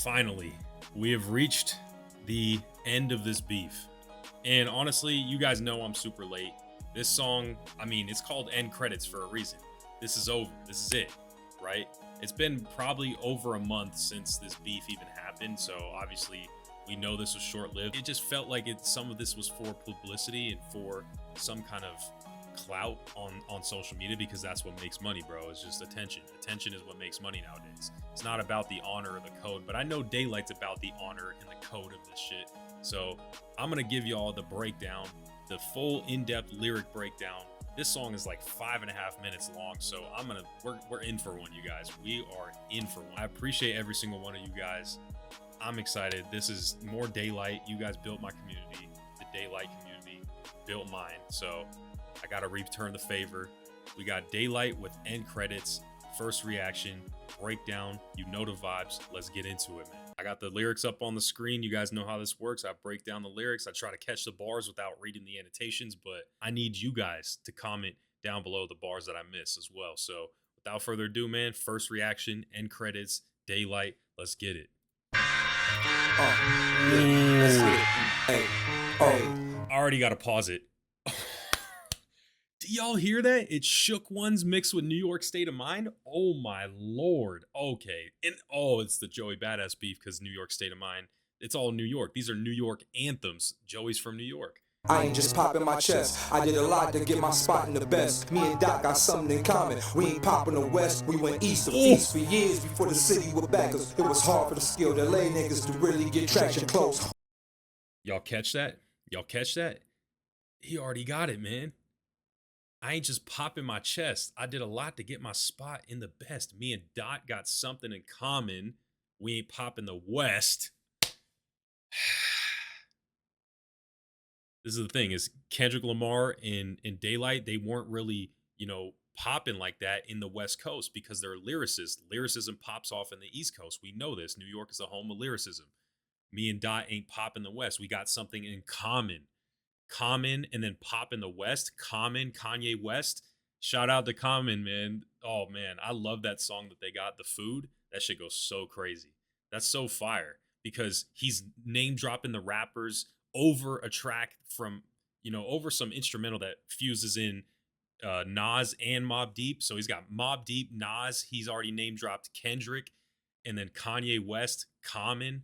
Finally, we have reached the end of this beef. And honestly, you guys know I'm super late. This song, I mean, it's called End Credits for a reason. This is over. This is it, right? It's been probably over a month since this beef even happened. So obviously, we know this was short-lived. It just felt like some of this was for publicity and for some kind of clout on social media, because that's what makes money, bro. It's just attention. Attention is what makes money nowadays. It's not about the honor or the code, but I know Daylyt's about the honor and the code of this shit. So I'm gonna give y'all the breakdown, the full in-depth lyric breakdown. This song is like 5.5 minutes long, so we're in for one, you guys. We are in for one. I appreciate every single one of you guys. I'm excited. This is more Daylyt. You guys built my community. The Daylyt community built mine. So I gotta return the favor. We got Daylyt with End Credits, first reaction, breakdown. You know the vibes. Let's get into it, man. I got the lyrics up on the screen. You guys know how this works. I break down the lyrics. I try to catch the bars without reading the annotations, but I need you guys to comment down below the bars that I miss as well. So without further ado, man, first reaction, End Credits, Daylyt. Let's get it. I already got to pause it. Do y'all hear that? It shook ones mixed with New York State of Mind. Oh my lord. Okay. And it's the Joey Badass beef because New York State of Mind. It's all New York. These are New York anthems. Joey's from New York. I ain't just popping my chest. I did a lot to get my spot in the best. Me and Doc got something in common. We ain't popping the west. We went east of feast for years before the city was back. Cause it was hard for the skilled LA niggas to really get traction close. Y'all catch that? Y'all catch that? He already got it, man. I ain't just popping my chest. I did a lot to get my spot in the best. Me and Dot got something in common. We ain't popping the West. This is the thing, is Kendrick Lamar and Daylyt, they weren't really, popping like that in the West Coast because they're lyricists. Lyricism pops off in the East Coast. We know this. New York is the home of lyricism. Me and Dot ain't popping the West. We got something in common. Common and then pop in the West. Common, Kanye West. Shout out to Common, man. Oh man, I love that song that they got, The Food. That shit goes so crazy. That's so fire because he's name dropping the rappers over a track from, over some instrumental that fuses in Nas and Mobb Deep. So he's got Mobb Deep, Nas. He's already name dropped Kendrick, and then Kanye West, Common.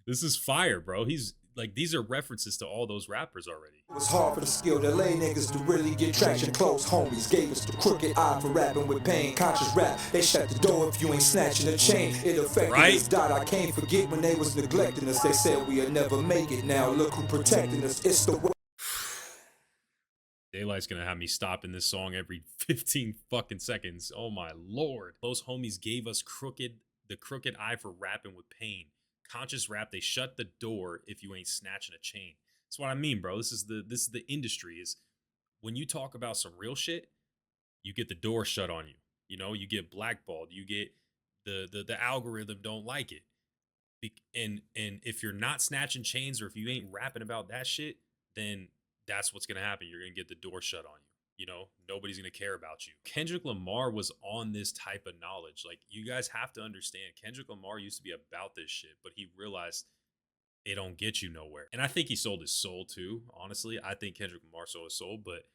This is fire, bro. He's like, these are references to all those rappers already. It was hard for the skilled LA niggas to really get traction close. Homies gave us the crooked eye for rapping with pain. Conscious rap, they shut the door if you ain't snatching a chain. It affected us, Dot. I can't forget when they was neglecting us. They said we'll never make it. Now look who protecting us. It's the way. Daylight's gonna have me stopping this song every 15 fucking seconds. Oh my lord. Those homies gave us the crooked eye for rapping with pain. Conscious rap, they shut the door if you ain't snatching a chain. That's what I mean, bro. This is the industry. Is when you talk about some real shit, you get the door shut on you. You get blackballed. You get the algorithm don't like it. And if you're not snatching chains, or if you ain't rapping about that shit, then that's what's gonna happen. You're gonna get the door shut on you. Nobody's gonna care about you. Kendrick Lamar was on this type of knowledge. Like, you guys have to understand, Kendrick Lamar used to be about this shit, but he realized it don't get you nowhere. And I think he sold his soul too. Honestly, I think Kendrick Lamar sold his soul, but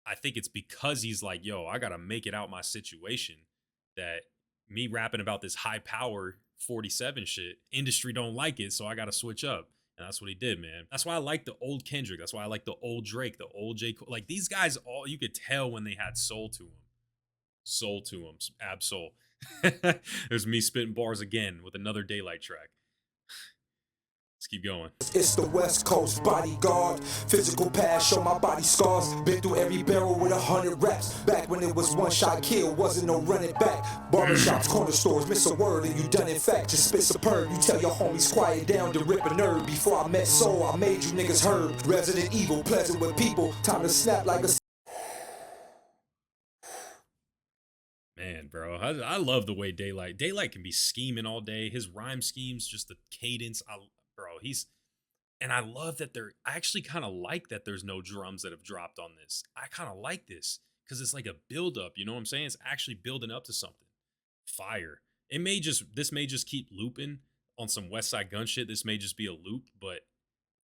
I think it's because he's like, yo, I gotta make it out my situation, that me rapping about this high power 47 shit, industry don't like it, so I gotta switch up. And that's what he did, man. That's why I like the old Kendrick. That's why I like the old Drake, the old J. Cole. Like, these guys, all you could tell when they had soul to them. Soul to them. Ab-soul. There's me spitting bars again with another Daylyt track. Let's keep going. It's the West Coast bodyguard. Physical past, show my body scars. Been through every barrel with 100 raps. Back when it was one shot kill, wasn't no running back. Barbershops, corner stores, miss a word and you done in fact. Just spit superb. You tell your homies quiet down to rip a nerve. Before I met Soul, I made you niggas heard. Resident evil, pleasant with people. Time to snap like a. Man, bro, I love the way Daylyt can be scheming all day. His rhyme schemes, just the cadence. I love that I actually kind of like that there's no drums that have dropped on this. I kind of like this because it's like a build up. You know what I'm saying? It's actually building up to something. Fire. This may just keep looping on some West Side Gun shit. This may just be a loop, but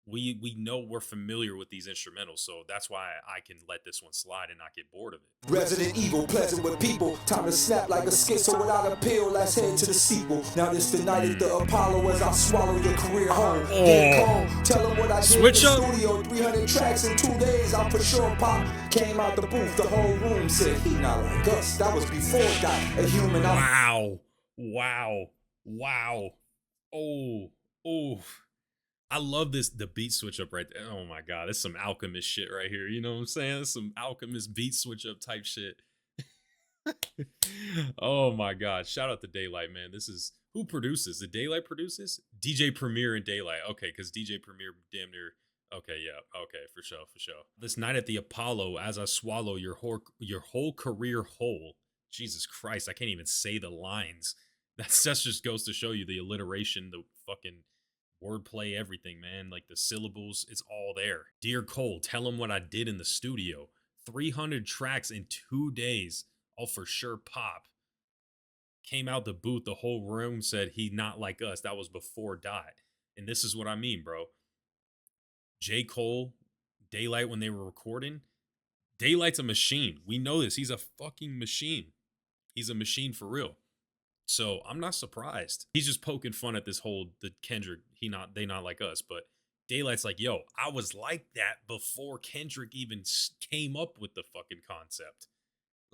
we know we're familiar with these instrumentals, so that's why I can let this one slide and not get bored of it. Resident evil, pleasant with people. Time to snap like a schizo without a pill. Let's head to the sequel. Now this the night at the Apollo as I swallow your career home. Dick home. Tell them what I did Switch in up. the studio. 300 tracks in 2 days. I'm for sure pop. Came out the booth. The whole room said he not like us. That was before got a human. Wow. Oh. I love the beat switch up right there. Oh my god, that's some Alchemist shit right here. You know what I'm saying? That's some Alchemist beat switch up type shit. Oh my god. Shout out to Daylyt, man. This is who produces? Did Daylyt produce this? DJ Premier and Daylyt. Okay, because DJ Premier damn near. Okay, yeah. Okay, for sure. This night at the Apollo, as I swallow your whole career whole. Jesus Christ, I can't even say the lines. That just goes to show you the alliteration, the fucking wordplay, everything, man. Like the syllables, it's all there. Dear Cole, tell him what I did in the studio. 300 tracks in 2 days. All for sure pop. Came out the booth, the whole room said he not like us. That was before Dot. And this is what I mean, bro. J. Cole, Daylyt, when they were recording, Daylight's a machine. We know this. He's a fucking machine. He's a machine for real. So I'm not surprised. He's just poking fun at this whole the Kendrick, they not like us. But Daylight's like, yo, I was like that before Kendrick even came up with the fucking concept.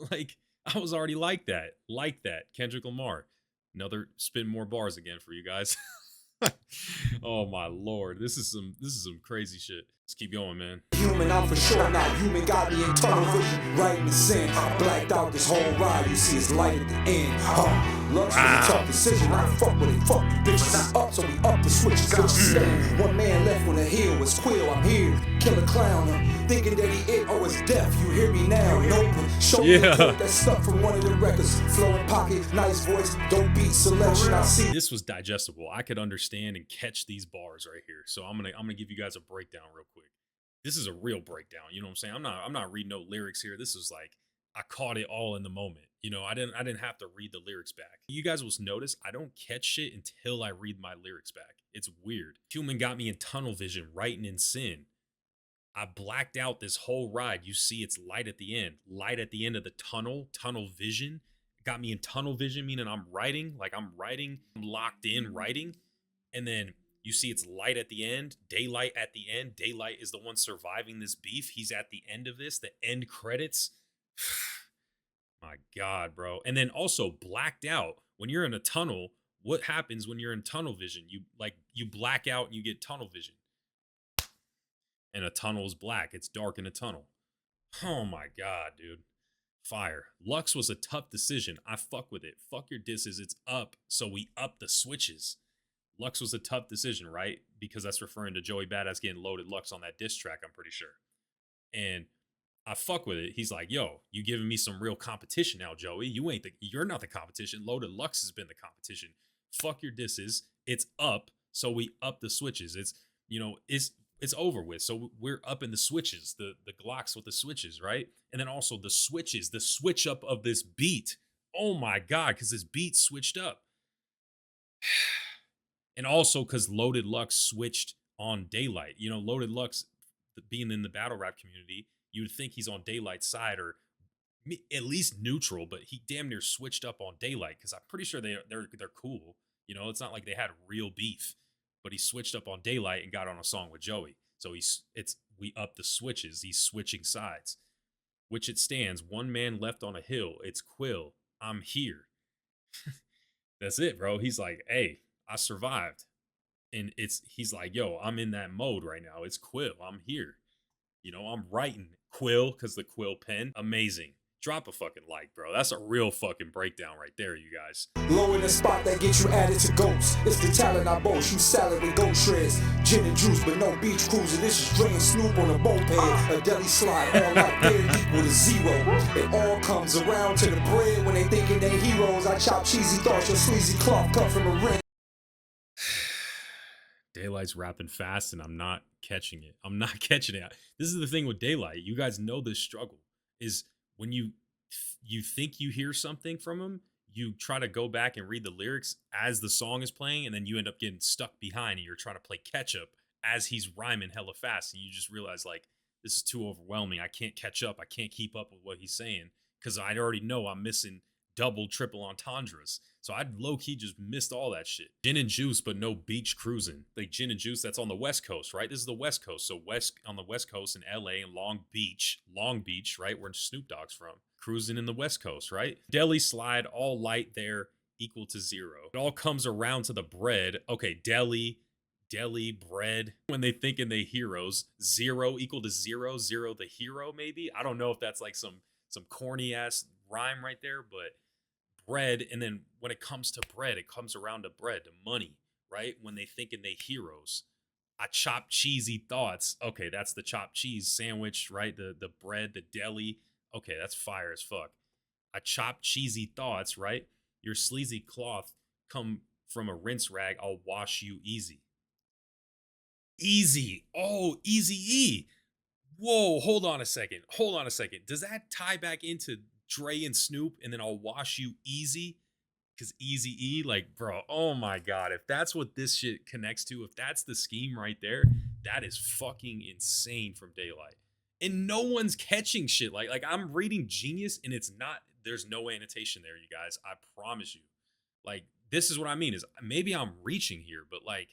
Like, I was already like that. Kendrick Lamar. Another spin more bars again for you guys. Oh my lord, this is some crazy shit. Let's keep going, man. Human, I'm for sure not human. Got me in tunnel vision, right in the sand. I blacked out this whole ride. You see, it's light at the end. Lux was a tough decision. I fuck with it. Fuck you, bitches. It's up, so we up the switches. Stand. One man left when the hill was quill. I'm here, kill a clown. I'm thinking that he it or is deaf. You hear me now? Nope. Show me the quote that stuck from one of the records. Flowing pocket, nice voice, dope beat selection. I see. This was digestible. I could understand and catch these bars right here. So I'm gonna give you guys a breakdown real quick. This is a real breakdown. You know what I'm saying? I'm not reading no lyrics here. This is like I caught it all in the moment. You know, I didn't have to read the lyrics back. You guys will notice I don't catch shit until I read my lyrics back. It's weird. Human got me in tunnel vision, writing in sin. I blacked out this whole ride. You see, it's light at the end. Light at the end of the tunnel vision. Got me in tunnel vision, meaning I'm locked in writing. And then you see it's light at the end, Daylyt at the end. Daylyt is the one surviving this beef. He's at the end of this, the end credits. My God, bro. And then also blacked out. When you're in a tunnel, what happens when you're in tunnel vision? You black out and you get tunnel vision. And a tunnel is black. It's dark in a tunnel. Oh my God, dude. Fire. Lux was a tough decision. I fuck with it. Fuck your disses. It's up. So we up the switches. Lux was a tough decision, right? Because that's referring to Joey Badass getting loaded Lux on that diss track, I'm pretty sure. And I fuck with it. He's like, yo, you giving me some real competition now, Joey. You're not the competition. Loaded Lux has been the competition. Fuck your disses. It's up. So we up the switches. It's over with. So we're up in the switches, the Glocks with the switches, right? And then also the switches, the switch up of this beat. Oh my God, because this beat switched up. And also because Loaded Lux switched on Daylyt. You know, Loaded Lux, being in the battle rap community, you would think he's on Daylight's side or at least neutral, but he damn near switched up on Daylyt because I'm pretty sure they're cool. You know, it's not like they had real beef, but he switched up on Daylyt and got on a song with Joey. So we up the switches. He's switching sides, which it stands. One man left on a hill. It's Quill. I'm here. That's it, bro. He's like, hey, I survived. And he's like, yo, I'm in that mode right now. It's Quill. I'm here. You know, I'm writing Quill because the Quill pen. Amazing. Drop a fucking like, bro. That's a real fucking breakdown right there, you guys. Low in the spot that gets you added to goats. It's the talent I boast. You salad with goat shreds. Gin and juice, but no beach cruiser. This is Dre and Snoop on a moped. A deli slide, all out there equal to zero. It all comes around to the bread when they thinking they heroes. I chop cheesy thoughts, your sleazy cloth cut from a ring. Daylight's rapping fast and I'm not catching it. This is the thing with Daylyt. You guys know this struggle is when you think you hear something from him, you try to go back and read the lyrics as the song is playing, and then you end up getting stuck behind and you're trying to play catch up as he's rhyming hella fast. And you just realize, like, this is too overwhelming. I can't catch up. I can't keep up with what he's saying because I already know I'm missing double, triple entendres. So I low key just missed all that shit. Gin and juice, but no beach cruising. Like gin and juice, that's on the West Coast, right? This is the West Coast. So on the West Coast in LA and Long Beach, right? Where Snoop Dogg's from. Cruising in the West Coast, right? Deli slide, all light there, equal to 0. It all comes around to the bread. Okay, deli, bread. When they thinking they heroes, 0 equal to 0, 0 the hero, maybe. I don't know if that's like some corny ass rhyme right there, but bread. And then when it comes to bread, it comes around to bread, to money, right? When they thinking they heroes. I chop cheesy thoughts. Okay, that's the chopped cheese sandwich, right? The bread, the deli. Okay, that's fire as fuck. I chop cheesy thoughts, right? Your sleazy cloth come from a rinse rag. I'll wash you easy. Easy. Oh, easy E. Whoa, hold on a second. Does that tie back into Dre and Snoop and then I'll wash you easy? Because Easy E, like, bro, oh my God. If that's what this shit connects to, if that's the scheme right there, that is fucking insane from Daylyt. And no one's catching shit. Like I'm reading Genius and it's not, there's no annotation there, you guys. I promise you. Like, this is what I mean is maybe I'm reaching here, but like,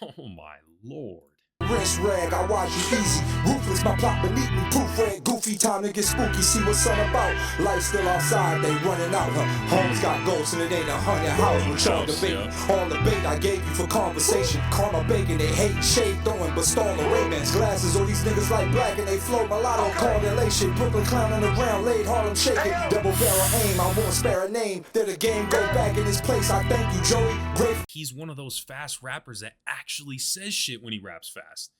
oh my Lord. Rinse rag, I watch you easy. Ruthless, my plot beneath me. Proof red, goofy, time to get spooky. See what's all about. Life still outside, they running out. Homes got ghosts and it ain't 100 house. With y'all debate. All the bait I gave you for conversation. Karma bacon, they hate shade throwing, but stall the Ray-Bans. Glasses, all these niggas like black and they float mulatto correlation. Brooklyn clowning around, laid Harlem shaking. Double barrel aim, I won't spare a name. That the game go back in this place. I thank you, Joey. Grateful. He's one of those fast rappers that actually says shit when he raps fast.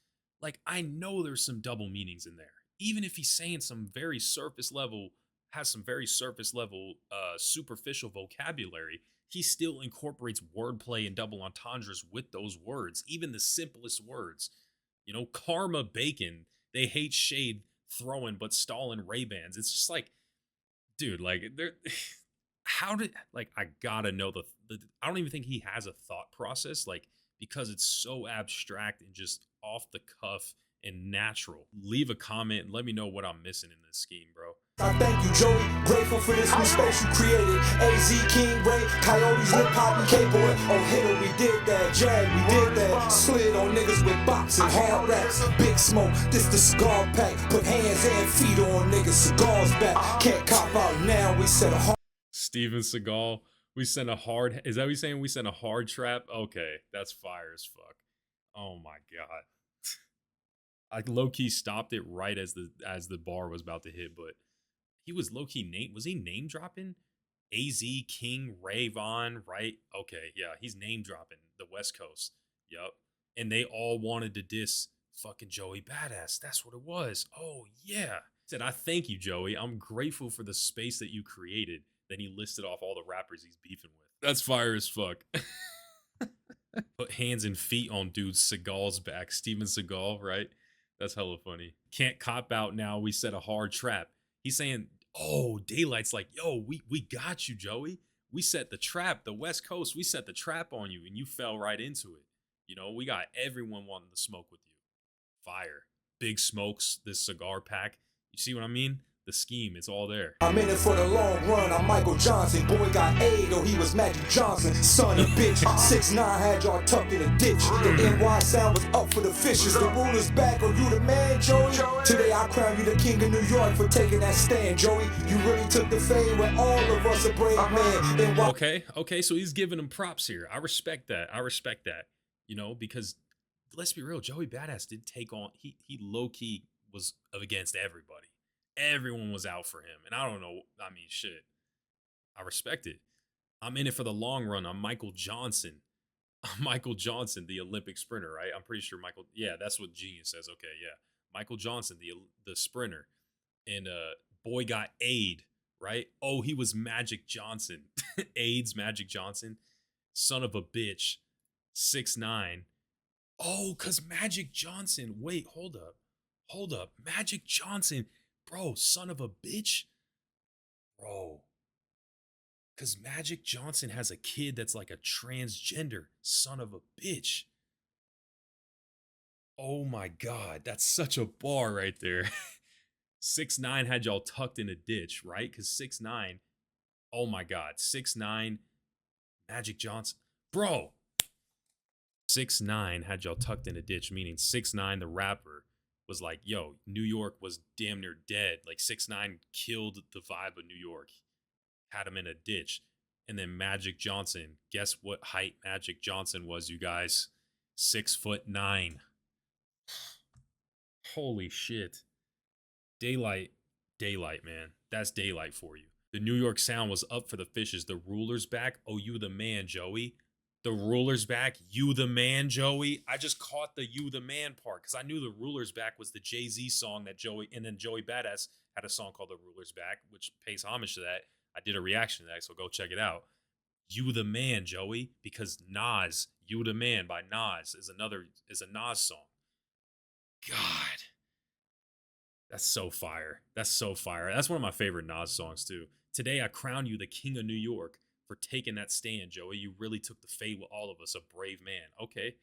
Like, I know there's some double meanings in there. Even if he's saying some very surface level, has some very surface level, superficial vocabulary, he still incorporates wordplay and double entendres with those words, even the simplest words. You know, karma bacon, they hate shade throwing, but stalling Ray-Bans. It's just like, dude, like, they're... How did, like, I gotta know the I don't even think he has a thought process, like, because it's so abstract and just off the cuff and natural. Leave a comment and let me know what I'm missing in this scheme, bro. I thank you, Joey. Grateful for this new space you created. AZ, King, Ray, Coyotes, Lip Hop, and K-Boy. Oh, Hitter, we did that. Jag, we did that. Slid on niggas with boxing, hard raps. Big smoke, this the cigar pack. Put hands and feet on niggas, cigars back. Can't cop out now, we set a hard... Steven Seagal, we sent a hard... Is that what you're saying? We sent a hard trap? Okay, that's fire as fuck. Oh my God. I low-key stopped it right as the bar was about to hit, but he was low-key was he name dropping? AZ, King, Ray Vaughn, right? Okay, yeah, he's name dropping the West Coast. Yup. And they all wanted to diss fucking Joey Badass. That's what it was. Oh yeah. He said, I thank you, Joey. I'm grateful for the space that you created. Then he listed off all the rappers he's beefing with. That's fire as fuck. Put hands and feet on dude's Seagal's back. Steven Seagal, right? That's hella funny. Can't cop out now. We set a hard trap. He's saying, oh, Daylyt's like, yo, we got you, Joey. We set the trap. The West Coast, we set the trap on you and you fell right into it. You know, we got everyone wanting to smoke with you. Fire. Big Smokes, this cigar pack. You see what I mean? The scheme, it's all there. I'm in it for the long run. I'm Michael Johnson. Boy got AIDS, or he was Magic Johnson. Son of bitch. 6'9" had y'all tucked in a ditch. The NY sound was up for the fishes. The ruler's back. Are you the man, Joey? Today I crown you the king of New York for taking that stand, Joey. You really took the fame when all of us are brave men. Okay, so he's giving him props here. I respect that. You know, because let's be real, Joey Badass did take on, he low-key was against everybody. Everyone was out for him. And I don't know. I mean, shit. I respect it. I'm in it for the long run. I'm Michael Johnson. The Olympic sprinter, right? I'm pretty sure yeah, that's what Genius says. Okay, yeah. Michael Johnson, the sprinter. And boy got aid, right? Oh, he was Magic Johnson. AIDS, Magic Johnson. Son of a bitch. 6'9". Oh, because Magic Johnson. Wait, hold up. Magic Johnson. Bro, son of a bitch. Bro. Because Magic Johnson has a kid that's like a transgender son of a bitch. Oh my God, that's such a bar right there. 6ix9ine had y'all tucked in a ditch, right? Because 6ix9ine, oh my God, 6ix9ine, Magic Johnson, bro. 6ix9ine had y'all tucked in a ditch, meaning 6ix9ine, the rapper, was like, yo, New York was damn near dead. Like 6ix9ine killed the vibe of New York, had him in a ditch. And then Magic Johnson, guess what height Magic Johnson was, you guys? 6'9". Holy shit. Daylyt, man. That's Daylyt for you. The New York sound was up for the fishes. The ruler's back. Oh, you the man, Joey. The ruler's back. You the man, Joey. I just caught the you the man part because I knew the ruler's back was the Jay-Z song that Joey, and then Joey Badass had a song called The Ruler's Back, which pays homage to that. I did a reaction to that, so go check it out. You the man, Joey, because Nas, You the Man by Nas is a Nas song. God. That's so fire. That's so fire. That's one of my favorite Nas songs too. Today I crown you the king of New York for taking that stand, Joey. You really took the fade with all of us, a brave man. Okay.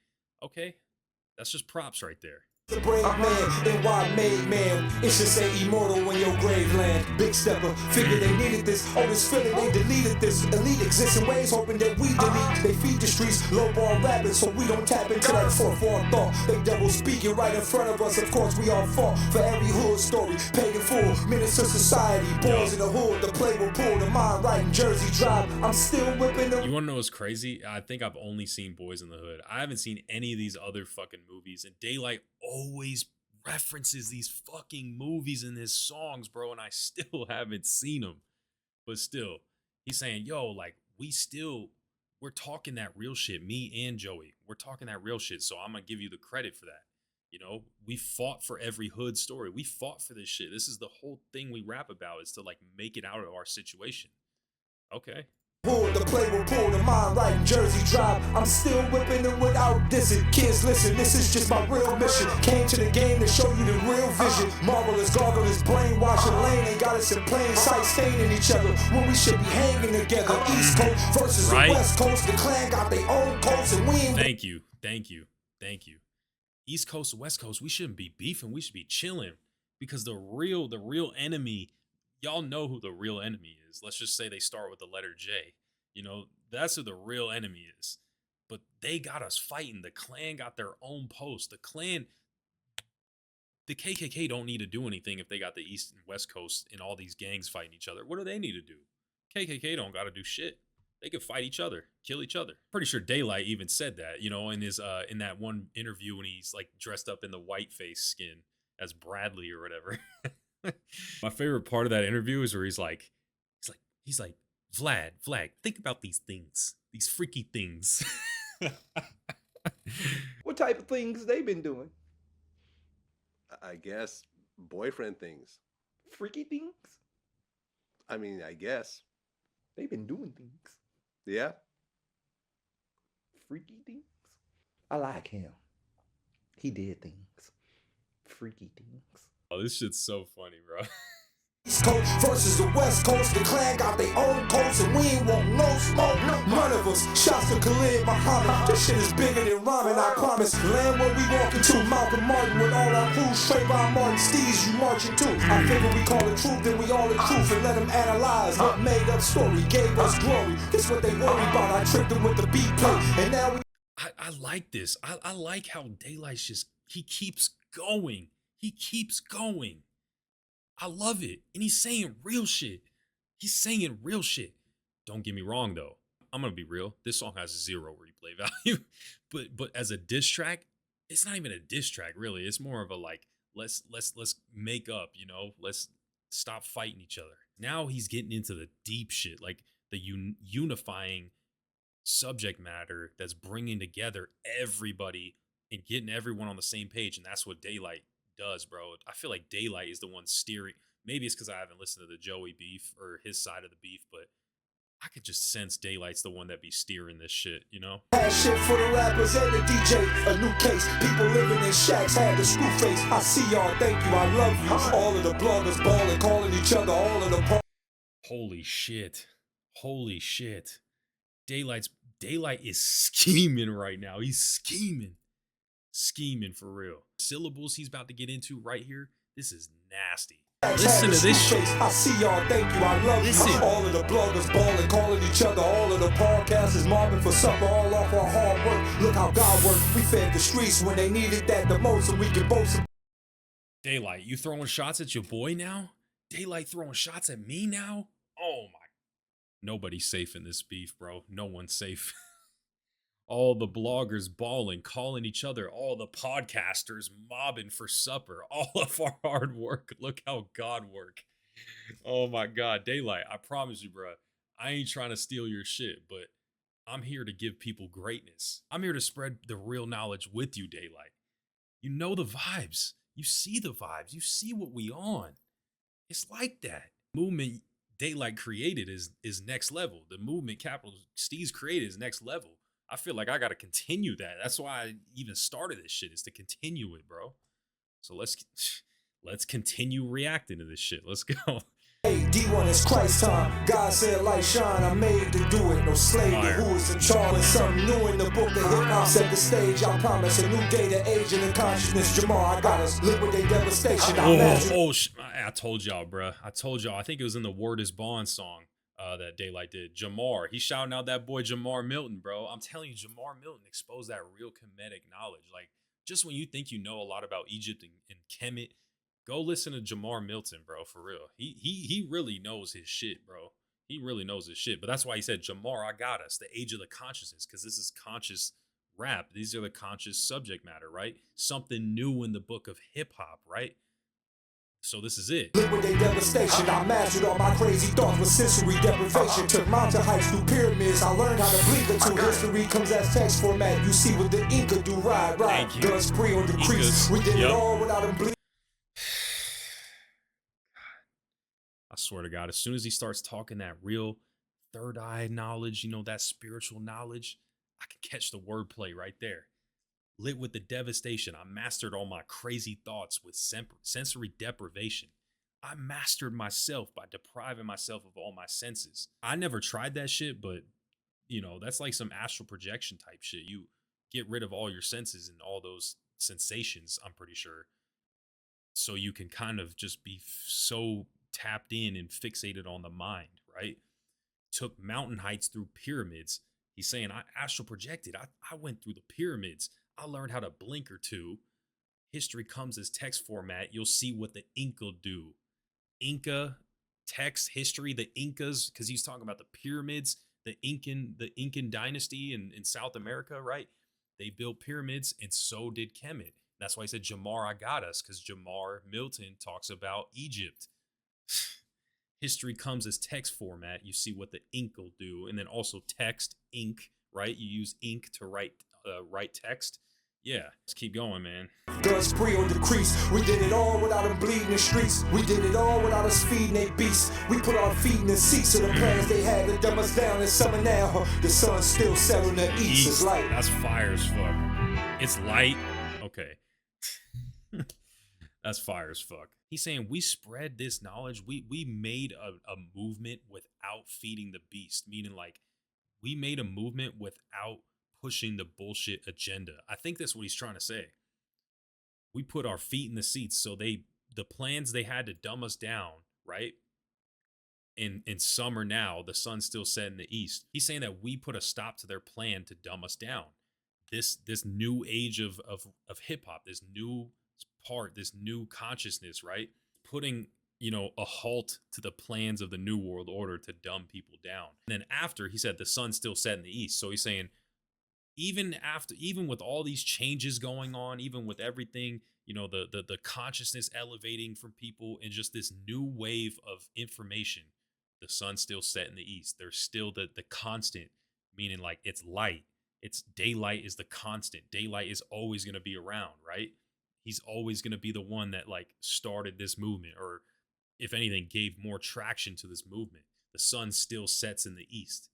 That's just props right there. The brave man, NY made man. It should say immortal in your grave land. Big stepper, figured they needed this. Oh, this feeling they deleted this. Elite exists in ways, hoping that we delete. They feed the streets, low bar rapping, so we don't tap into that fourth wall thought. They double speaking right in front of us. Of course, we all fought for every hood story. Paid in full, minutes of society. Boys in the hood, the play will pull. The mind right in Jersey Drive. I'm still whipping them. You wanna know what's crazy? I think I've only seen Boys in the Hood. I haven't seen any of these other fucking movies. And Daylyt always references these fucking movies in his songs, bro, and I still haven't seen them. But still, he's saying, yo, like, we're talking that real shit, me and Joey. We're talking that real shit, so I'm gonna give you the credit for that. You know, we fought for every hood story. We fought for this shit. This is the whole thing we rap about, is to, like, make it out of our situation. Okay. The play will pull, the mind right in Jersey Drive. I'm still whipping them without dissing. Kids, listen, this is just my real mission. Came to the game to show you the real vision. Marvelous, garglers, brainwashing lane. They got us in plain sight, staining each other when we should be hanging together. East Coast versus the West Coast. The clan got their own coats and we ain't. Thank you. East Coast, West Coast, we shouldn't be beefing. We should be chilling, because the real enemy, y'all know who the real enemy is. Let's just say they start with the letter J. You know, that's who the real enemy is. But they got us fighting. The Klan got their own post. The KKK don't need to do anything if they got the East and West Coast and all these gangs fighting each other. What do they need to do? KKK don't got to do shit. They could fight each other, kill each other. Pretty sure Daylyt even said that, you know, in his in that one interview when he's like dressed up in the white face skin as Bradley or whatever. My favorite part of that interview is where he's like, Vlad, think about these things, these freaky things. What type of things they been doing? I guess boyfriend things. Freaky things? I mean, I guess. They been doing things. Yeah. Freaky things? I like him. He did things. Freaky things. Oh, this shit's so funny, bro. East Coast versus the West Coast. The clan got their own coats and we ain't want no smoke. None of us. Shots to Khalid Muhammad. This shit is bigger than rhyming, I promise. Land where we walking to. Malcolm Martin with all our crew. Straight by Martin Steez, you marching too. I figure we call the truth, then we all the truth. And let them analyze what made up story gave us glory. This what they worry about. I tricked them with the beat play. And now we. I like this. I like how Daylyt's just, he keeps going. He keeps going. I love it. And he's saying real shit. Don't get me wrong though. I'm gonna be real. This song has 0 replay value. but as a diss track, it's not even a diss track, really. It's more of a like, let's make up, you know, let's stop fighting each other. Now he's getting into the deep shit, like the unifying subject matter that's bringing together everybody and getting everyone on the same page. And that's what Daylyt does, bro. I feel like Daylyt is the one steering. Maybe it's because I haven't listened to the Joey beef or his side of the beef, but I could just sense Daylight's the one that be steering this shit, you know? Had shit for the rappers and the DJ, a new case. People living in shacks had the screw face. I see y'all, thank you, I love you. All of the bloggers balling, calling each other all of the. Holy shit. Holy shit. Daylyt is scheming right now. He's scheming. Scheming for real. Syllables he's about to get into right here. This is nasty. Listen to this shit. I see y'all, thank you, I love Listen. you. All of the bloggers balling, calling each other. All of the podcasters mobbing for supper, all off our hard work. Look how God worked. We fed the streets when they needed that the most, so we could boast. Daylyt, you throwing shots at your boy now? Daylyt throwing shots at me now? Oh my. Nobody's safe in this beef, bro. No one's safe. All the bloggers bawling, calling each other, all the podcasters mobbing for supper, all of our hard work. Look how God work. Oh my God, Daylyt, I promise you, bro, I ain't trying to steal your shit, but I'm here to give people greatness. I'm here to spread the real knowledge with you, Daylyt. You know the vibes. You see the vibes. You see what we on. It's like that. Movement Daylyt created is next level. The movement Capital Steez created is next level. I feel like I got to continue that. That's why I even started this shit, is to continue it, bro. So let's continue reacting to this shit. Let's go. Hey, D1 is Christ time. God said, light shine, I'm made to do it. No slave to who is in charge. And something new in the book of hip-hop. Set the stage, I promise. A new day to age in the consciousness. Jamal, I got us. Liquidate devastation. I told y'all, bruh. I told y'all. I think it was in the Word is Bond song that Daylyt did. Jamar. He's shouting out that boy Jamar Milton, bro. I'm telling you, Jamar Milton exposed that real Kemetic knowledge. Like, just when you think you know a lot about Egypt and Kemet, go listen to Jamar Milton, bro, for real. He really knows his shit, bro. He really knows his shit. But that's why he said, Jamar, I got us. The age of the consciousness, because this is conscious rap. These are the conscious subject matter, right? Something new in the book of hip hop, right? So this is it. Liquidate devastation. I mastered all my crazy thoughts with sensory deprivation. Took mountain hikes through pyramids. I learned how to blink until history comes as text format. You see what the Inca do, right? Guns free or decrease. We did it all without a bleed. I swear to God, as soon as he starts talking that real third eye knowledge, you know, that spiritual knowledge, I can catch the wordplay right there. Lit with the devastation. I mastered all my crazy thoughts with sensory deprivation. I mastered myself by depriving myself of all my senses. I never tried that shit, but, you know, that's like some astral projection type shit. You get rid of all your senses and all those sensations, I'm pretty sure. So you can kind of just be so tapped in and fixated on the mind, right? Took mountain heights through pyramids. He's saying, I astral projected. I went through the pyramids. I learned how to blink or two. History comes as text format. You'll see what the Inca do. Inca text history, the Incas, because he's talking about the pyramids, the Incan dynasty in South America, right? They built pyramids, and so did Kemet. That's why he said, Jamar, I got us, because Jamar Milton talks about Egypt. History comes as text format. You see what the ink will do, and then also text, ink, right? You use ink to write text. Yeah, let's keep going, man. Guns free or decrease. We did it all without them bleeding the streets. We did it all without us feeding they beasts. We put our feet in the seats of the plans they had to dumb us down in summer now. The sun's still set on the east. It's light. That's fire as fuck. It's light. Okay. That's fire as fuck. He's saying we spread this knowledge. We made a movement without feeding the beast, meaning like we made a movement without pushing the bullshit agenda. I think that's what he's trying to say. We put our feet in the seats, so the plans they had to dumb us down, right? In summer now, the sun's still set in the east. He's saying that we put a stop to their plan to dumb us down. This new age of hip hop, this new part, this new consciousness, right? Putting, you know, a halt to the plans of the new world order to dumb people down. And then after, he said the sun's still set in the east. So he's saying even with all these changes going on, even with everything, you know, the consciousness elevating from people and just this new wave of information, the sun's still set in the east. There's still the constant, meaning like it's light. It's Daylyt is the constant. Daylyt is always going to be around, right? He's always going to be the one that like started this movement, or if anything, gave more traction to this movement. The sun still sets in the east.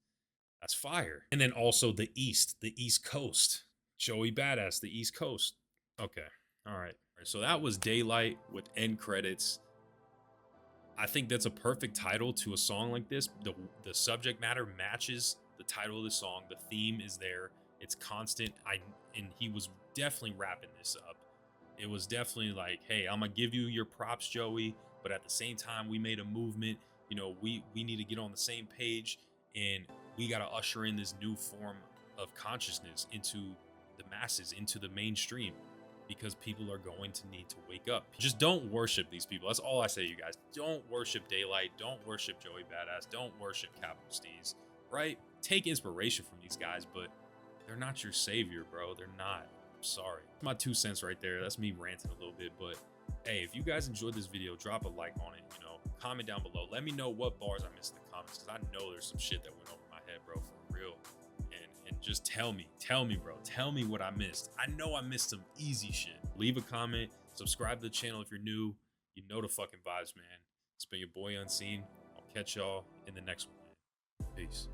That's fire. And then also the East Coast. Joey Badass, the East Coast. Okay. All right. So that was Daylyt with end credits. I think that's a perfect title to a song like this. The subject matter matches the title of the song. The theme is there. It's constant. And he was definitely wrapping this up. It was definitely like, hey, I'm gonna give you your props, Joey, but at the same time, we made a movement. You know, we need to get on the same page, and we gotta usher in this new form of consciousness into the masses, into the mainstream, because people are going to need to wake up. Just don't worship these people. That's all I say, you guys. Don't worship Daylyt. Don't worship Joey Badass. Don't worship Capital Steez, right? Take inspiration from these guys, but they're not your savior, bro. They're not. I'm sorry. My 2 cents right there. That's me ranting a little bit, but hey, if you guys enjoyed this video, drop a like on it, you know, comment down below. Let me know what bars I missed in the comments, because I know there's some shit that went over my head, bro, for real. And just tell me, bro, tell me what I missed. I know I missed some easy shit. Leave a comment, subscribe to the channel if you're new. You know the fucking vibes, man. It's been your boy Unseen. I'll catch y'all in the next one, man. Peace.